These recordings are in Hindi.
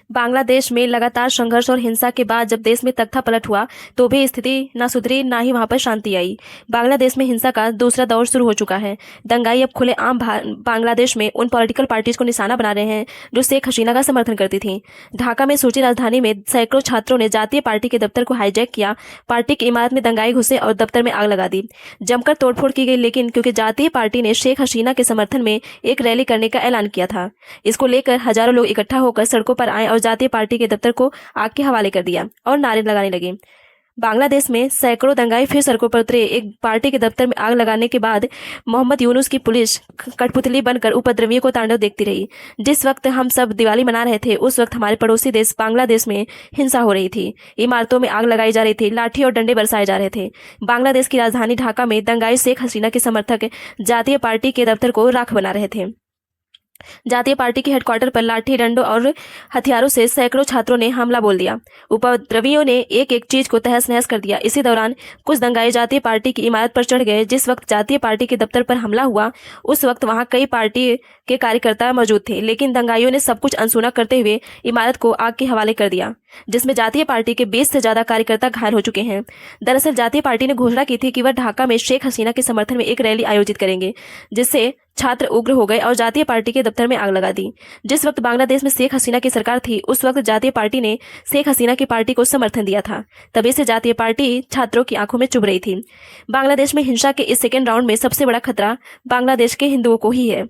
बांग्लादेश में लगातार संघर्ष और हिंसा के बाद जब देश में तख्तापलट हुआ तो भी स्थिति ना सुधरी ना ही वहां पर शांति आई। बांग्लादेश में हिंसा का दूसरा दौर शुरू हो चुका है। दंगाई अब खुलेआम बांग्लादेश में उन पॉलिटिकल पार्टीज को निशाना बना रहे हैं जो शेख हसीना का समर्थन करती थीं। ढाका में सूची राजधानी में सैकड़ों छात्रों ने जातीय पार्टी के दफ्तर को हाईजैक किया, पार्टी की इमारत में दंगाई घुसे और दफ्तर में आग लगा दी। जमकर तोड़फोड़ की गई, लेकिन क्योंकि जातीय पार्टी ने शेख हसीना के समर्थन में एक रैली करने का ऐलान किया था, इसको लेकर हजारों लोग इकट्ठा होकर सड़कों पर आए और जातीय पार्टी के दफ्तर को आग के हवाले कर दिया और नारे लगाने लगे। बांग्लादेश में सैकड़ों दंगाई फिर सड़कों पर उतरे। एक पार्टी के दफ्तर में आग लगाने के बाद मोहम्मद यूनुस की पुलिस कठपुतली बनकर उपद्रवियों को तांडव देखती रही। जिस वक्त हम सब दिवाली मना रहे थे, उस वक्त हमारे पड़ोसी देश बांग्लादेश में हिंसा हो रही थी। इमारतों में आग लगाई जा रही थी, लाठी और डंडे बरसाए जा रहे थे। बांग्लादेश की राजधानी ढाका में दंगाई शेख हसीना के समर्थक जातीय पार्टी के दफ्तर को राख बना रहे थे। जातीय पार्टी के हेडक्वार्टर पर लाठी, डंडों और हथियारों से सैकड़ों छात्रों ने हमला बोल दिया। उपद्रवियों ने एक एक चीज को तहस नहस कर दिया। इसी दौरान कुछ दंगाई जातीय पार्टी की इमारत पर चढ़ गए। जिस वक्त जातीय पार्टी के दफ्तर पर हमला हुआ, उस वक्त वहां कई पार्टी के कार्यकर्ता मौजूद थे, लेकिन दंगाइयों ने सब कुछ अनसुना करते हुए इमारत को आग के हवाले कर दिया, जिसमें जातीय पार्टी के 20 से ज्यादा कार्यकर्ता घायल हो चुके हैं। दरअसल जातीय पार्टी ने घोषणा की थी कि वह ढाका में शेख हसीना के समर्थन में एक रैली आयोजित करेंगे, जिससे छात्र उग्र हो गए और जातीय पार्टी के दफ्तर में आग लगा दी। जिस वक्त बांग्लादेश में शेख हसीना की सरकार थी, उस वक्त जातीय पार्टी ने शेख हसीना की पार्टी को समर्थन दिया था। तभी से जातीय पार्टी छात्रों की आंखों में चुभ रही थी। बांग्लादेश में हिंसा के इस सेकेंड राउंड में सबसे बड़ा खतरा बांग्लादेश के हिंदुओं को ही है।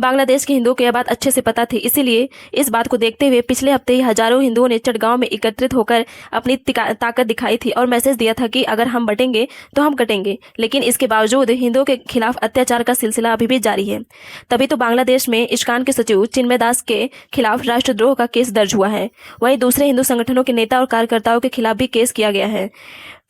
बांग्लादेश के हिंदुओं को यह बात अच्छे से पता थी, इसीलिए इस बात को देखते हुए पिछले हफ्ते ही हजारों हिंदुओं ने चटगांव में एकत्रित होकर अपनी ताकत दिखाई थी और मैसेज दिया था कि अगर हम बटेंगे तो हम कटेंगे। लेकिन इसके बावजूद हिंदुओं के खिलाफ अत्याचार का सिलसिला अभी भी जारी है। तभी तो बांग्लादेश में इस्कान के सचिव चिन्मय दास के खिलाफ राष्ट्रद्रोह का केस दर्ज हुआ है। वहीं दूसरे हिंदू संगठनों के नेता और कार्यकर्ताओं के खिलाफ भी केस किया गया है।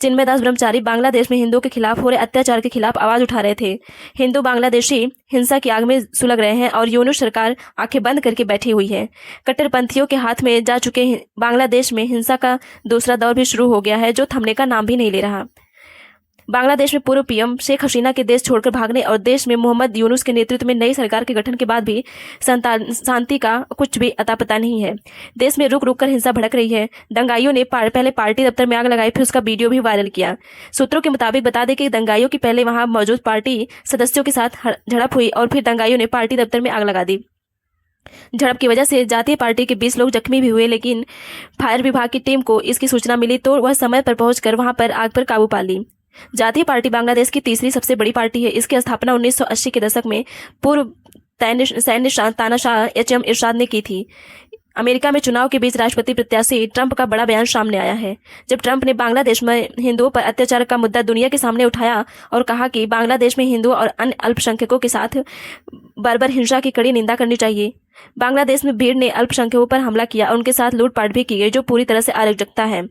चिन्मय दास ब्रह्मचारी बांग्लादेश में हिंदुओं के खिलाफ हो रहे अत्याचार के खिलाफ आवाज उठा रहे थे। हिंदू बांग्लादेशी हिंसा की आग में सुलग रहे हैं और यूनुस सरकार आंखें बंद करके बैठी हुई है। कट्टरपंथियों के हाथ में जा चुके बांग्लादेश में हिंसा का दूसरा दौर भी शुरू हो गया है, जो थमने का नाम भी नहीं ले रहा। बांग्लादेश में पूर्व पीएम शेख हसीना के देश छोड़कर भागने और देश में मोहम्मद यूनुस के नेतृत्व में नई सरकार के गठन के बाद भी शांति का कुछ भी अता पता नहीं है। देश में रुक रुक कर हिंसा भड़क रही है। दंगाइयों ने पहले पार्टी दफ्तर में आग लगाई, फिर उसका वीडियो भी वायरल किया। सूत्रों के मुताबिक बता दें कि दंगाइयों की पहले वहां मौजूद पार्टी सदस्यों के साथ झड़प हुई और फिर दंगाइयों ने पार्टी दफ्तर में आग लगा दी। झड़प की वजह से जातीय पार्टी के 20 लोग जख्मी भी हुए, लेकिन फायर विभाग की टीम को इसकी सूचना मिली तो वह समय पर पहुंचकर वहां पर आग पर काबू पा ली। जातीय पार्टी बांग्लादेश की तीसरी सबसे बड़ी पार्टी है। इसकी स्थापना 1980 के दशक में पूर्व सैन्य तानाशाह एचएम इरशाद ने की थी। अमेरिका में चुनाव के बीच राष्ट्रपति प्रत्याशी ट्रंप का बड़ा बयान सामने आया है, जब ट्रंप ने बांग्लादेश में हिंदुओं पर अत्याचार का मुद्दा दुनिया के सामने उठाया और कहा कि बांग्लादेश में हिंदुओं और अन्य अल्पसंख्यकों के साथ बर्बर हिंसा की कड़ी निंदा करनी चाहिए। बांग्लादेश में भीड़ ने अल्पसंख्यकों पर हमला किया और उनके साथ लूटपाट भी की गई, जो पूरी तरह से अराजकता है।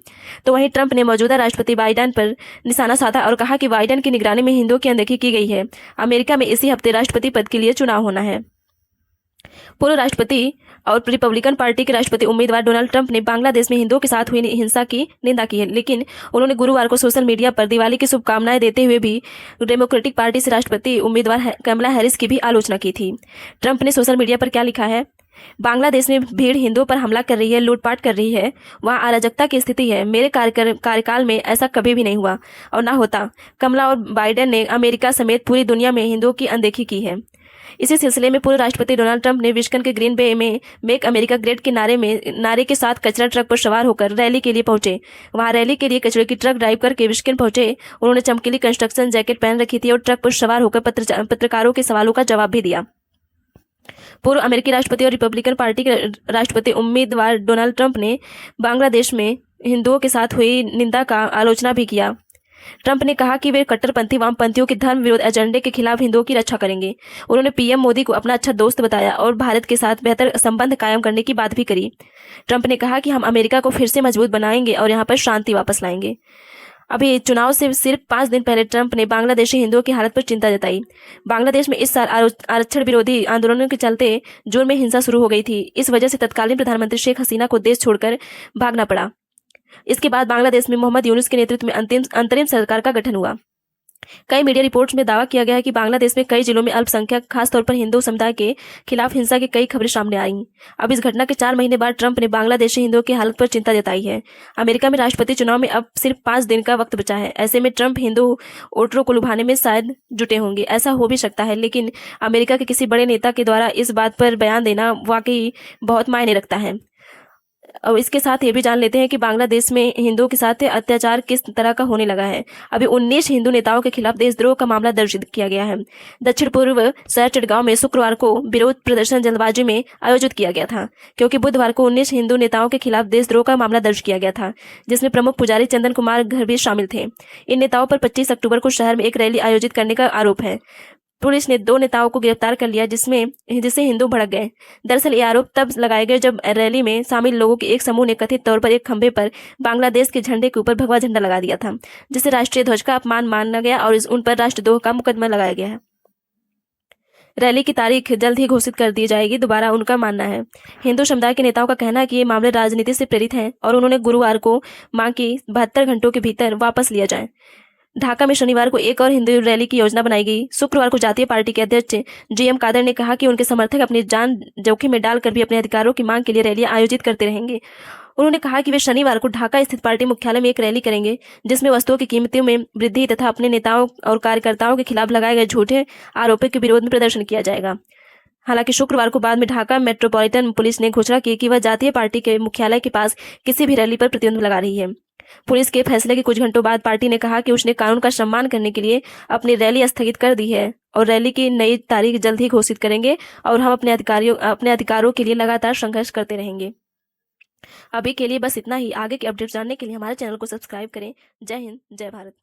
तो वहीं ट्रंप ने मौजूदा राष्ट्रपति बाइडेन पर निशाना साधा और कहा कि बाइडेन की निगरानी में हिंदुओं की अनदेखी की गई है। अमेरिका में इसी हफ्ते राष्ट्रपति पद के लिए चुनाव होना है। पूर्व राष्ट्रपति और रिपब्लिकन पार्टी के राष्ट्रपति उम्मीदवार डोनाल्ड ट्रंप ने बांग्लादेश में हिंदुओं के साथ हुई हिंसा की निंदा की है, लेकिन उन्होंने गुरुवार को सोशल मीडिया पर दिवाली की शुभकामनाएं देते हुए भी डेमोक्रेटिक पार्टी से राष्ट्रपति उम्मीदवार कमला हैरिस की भी आलोचना की थी। ट्रंप ने सोशल मीडिया पर क्या लिखा है? बांग्लादेश में भीड़ हिंदुओं पर हमला कर रही है, लूटपाट कर रही है, वहां अराजकता की स्थिति है। मेरे कार्यकाल में ऐसा कभी भी नहीं हुआ और ना होता। कमला और बाइडेन ने अमेरिका समेत पूरी दुनिया में हिंदुओं की अनदेखी की है। इसी सिलसिले में पूर्व राष्ट्रपति डोनाल्ड ट्रंप ने विस्कन के ग्रीन बे में मेक अमेरिका ग्रेट के नारे के साथ कचरा ट्रक पर सवार होकर रैली के लिए पहुंचे। वहां रैली के लिए कचरे की ट्रक ड्राइव करके विस्कन पहुंचे। उन्होंने चमकीली कंस्ट्रक्शन जैकेट पहन रखी थी और ट्रक पर सवार होकर पत्रकारों के सवालों का जवाब भी दिया। पूर्व अमेरिकी राष्ट्रपति और रिपब्लिकन पार्टी के राष्ट्रपति उम्मीदवार डोनाल्ड ट्रंप ने बांग्लादेश में हिंदुओं के साथ हुई निंदा का आलोचना भी किया। ट्रंप ने कहा कि वे कट्टरपंथी वामपंथियों के धर्म विरोध एजेंडे के खिलाफ हिंदुओं की रक्षा करेंगे। उन्होंने पीएम मोदी को अपना अच्छा दोस्त बताया और भारत के साथ बेहतर संबंध कायम करने की बात भी करी। ट्रंप ने कहा कि हम अमेरिका को फिर से मजबूत बनाएंगे और यहाँ पर शांति वापस लाएंगे। अभी चुनाव से सिर्फ 5 दिन पहले ट्रंप ने बांग्लादेशी हिंदुओं की हालत पर चिंता जताई। बांग्लादेश में इस साल आरक्षण विरोधी आंदोलनों के चलते जून में हिंसा शुरू हो गई थी। इस वजह से तत्कालीन प्रधानमंत्री शेख हसीना को देश छोड़कर भागना पड़ा। इसके बाद बांग्लादेश में मोहम्मद यूनुस के नेतृत्व में अंतरिम सरकार का गठन हुआ। कई मीडिया रिपोर्ट्स में दावा किया गया है कि बांग्लादेश में कई जिलों में अल्पसंख्यक खासतौर पर हिंदू समुदाय के खिलाफ हिंसा की कई खबरें सामने आईं। अब इस घटना के 4 महीने बाद ट्रंप ने बांग्लादेशी हिंदुओं की हालत पर चिंता जताई है। अमेरिका में राष्ट्रपति चुनाव में अब सिर्फ 5 दिन का वक्त बचा है। ऐसे में ट्रंप हिंदू वोटरों को लुभाने में शायद जुटे होंगे। ऐसा हो भी सकता है, लेकिन अमेरिका के किसी बड़े नेता के द्वारा इस बात पर बयान देना वाकई बहुत मायने रखता है। और इसके साथ ये भी जान लेते हैं कि बांग्लादेश में हिंदुओं के साथ अत्याचार किस तरह का होने लगा है। अभी 19 हिंदू नेताओं के खिलाफ देशद्रोह का मामला दर्ज किया गया है। दक्षिण पूर्व शहर चिटगांव में शुक्रवार को विरोध प्रदर्शन जल्दबाजी में आयोजित किया गया था, क्योंकि बुधवार को 19 हिंदू नेताओं के खिलाफ देशद्रोह का मामला दर्ज किया गया था, जिसमें प्रमुख पुजारी चंदन कुमार घर भी शामिल थे। इन नेताओं पर 25 अक्टूबर को शहर में एक रैली आयोजित करने का आरोप है। पुलिस ने 2 नेताओं को गिरफ्तार कर लिया, जिससे हिंदू भड़क गए। दरअसल ये आरोप तब लगाए गए जब रैली में शामिल लोगों के एक समूह ने कथित तौर पर एक खंभे पर बांग्लादेश के झंडे के ऊपर भगवा झंडा लगा दिया था, जिसे राष्ट्रीय ध्वज का अपमान माना गया और उन पर राष्ट्रद्रोह का मुकदमा लगाया गया है। रैली की तारीख जल्द ही घोषित कर दी जाएगी, दोबारा उनका मानना है। हिंदू समुदाय के नेताओं का कहना है कि ये मामले राजनीति से प्रेरित हैं और उन्होंने गुरुवार को मांग की 72 घंटों के भीतर वापस लिया जाए। ढाका में शनिवार को एक और हिंदू रैली की योजना बनाई गई। शुक्रवार को जातीय पार्टी के अध्यक्ष जीएम कादर ने कहा कि उनके समर्थक अपनी जान जोखिम में डालकर भी अपने अधिकारों की मांग के लिए रैलियां आयोजित करते रहेंगे। उन्होंने कहा कि वे शनिवार को ढाका स्थित पार्टी मुख्यालय में एक रैली करेंगे, जिसमें वस्तुओं की कीमतों में वृद्धि तथा अपने नेताओं और कार्यकर्ताओं के खिलाफ लगाए गए झूठे आरोपों के विरोध में प्रदर्शन किया जाएगा। हालांकि शुक्रवार को बाद में ढाका मेट्रोपॉलिटन पुलिस ने घोषणा की कि वह जातीय पार्टी के मुख्यालय के पास किसी भी रैली पर प्रतिबंध लगा रही है। पुलिस के फैसले के कुछ घंटों बाद पार्टी ने कहा कि उसने कानून का सम्मान करने के लिए अपनी रैली स्थगित कर दी है और रैली की नई तारीख जल्द ही घोषित करेंगे और हम अपने अधिकारों के लिए लगातार संघर्ष करते रहेंगे। अभी के लिए बस इतना ही। आगे के अपडेट जानने के लिए हमारे चैनल को सब्सक्राइब करें। जय हिंद, जय भारत।